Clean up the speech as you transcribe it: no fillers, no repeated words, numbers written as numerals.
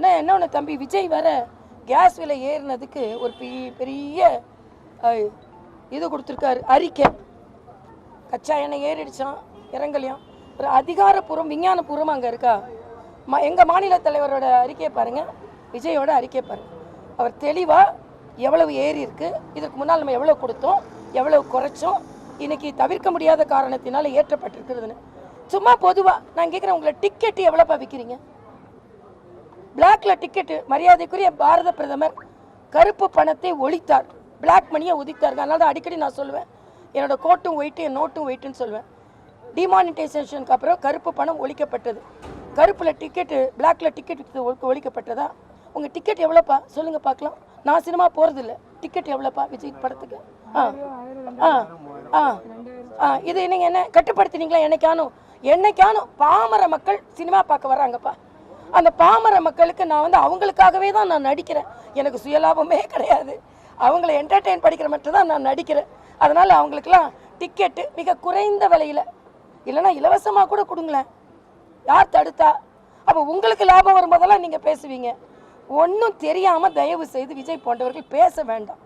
ஆனால் என்ன ஒன்று தம்பி, விஜய் வர கேஸ் விலை ஏறினதுக்கு ஒரு பெரிய இது கொடுத்துருக்காரு அறிக்கை. கச்சா எண்ணெய் ஏறிடுச்சான், இறங்கலையாம். ஒரு அதிகாரப்பூர்வம் விஞ்ஞானபூர்வம் அங்கே இருக்கா? எங்கள் மாநில தலைவரோட அறிக்கையை பாருங்கள், விஜயோட அறிக்கையை பாருங்கள். அவர் தெளிவாக எவ்வளவு ஏறி இருக்கு, இதற்கு முன்னால் நம்ம எவ்வளோ கொடுத்தோம், எவ்வளவு குறைச்சோம், இன்னைக்கு தவிர்க்க முடியாத காரணத்தினால ஏற்றப்பட்டிருக்கிறதுன்னு. சும்மா பொதுவாக நான் கேட்குறேன், உங்களை டிக்கெட்டு எவ்வளோப்பா விற்கிறீங்க? பிளாக்ல டிக்கெட்டு. மரியாதைக்குரிய பாரத பிரதமர் கருப்பு பணத்தை ஒழித்தார், பிளாக் மணியை ஒழித்தார். அதனால தான் அடிக்கடி நான் சொல்லுவேன், என்னோட கோட்டும் ஒயிட்டு என் நோட்டும் ஒயிட்டுன்னு சொல்லுவேன். டிமானிட்டைசேஷனுக்கு அப்புறம் கருப்பு பணம் ஒழிக்கப்பட்டது. கருப்பில் டிக்கெட்டு, பிளாக்ல டிக்கெட் ஒழிக்கப்பட்டதா? உங்கள் டிக்கெட் எவ்வளோப்பா சொல்லுங்கள் பார்க்கலாம். நான் சினிமா போகிறதில்ல, டிக்கெட் எவ்வளோப்பா விஜய் படத்துக்கு? இது நீங்கள் என்ன கட்டுப்படுத்தினீங்களா? என்னைக்கானும் பாமர மக்கள் சினிமா பார்க்க வர்றாங்கப்பா. அந்த பாமர மக்களுக்கு நான் வந்து அவங்களுக்காகவே தான் நான் நடிக்கிறேன். எனக்கு சுயலாபமே கிடையாது. அவங்கள என்டர்டெயின் படிக்கிற மட்டும் தான் நான் நடிக்கிறேன். அதனால் அவங்களுக்கெல்லாம் டிக்கெட்டு மிக குறைந்த விலையில், இல்லைன்னா இலவசமாக கூட கொடுங்களேன், யார் தடுத்தா? அப்போ உங்களுக்கு லாபம் வரும்போதெல்லாம் நீங்கள் பேசுவீங்க. ஒன்றும் தெரியாமல் தயவு செய்து விஜய் போன்றவர்கள் பேச வேண்டாம்.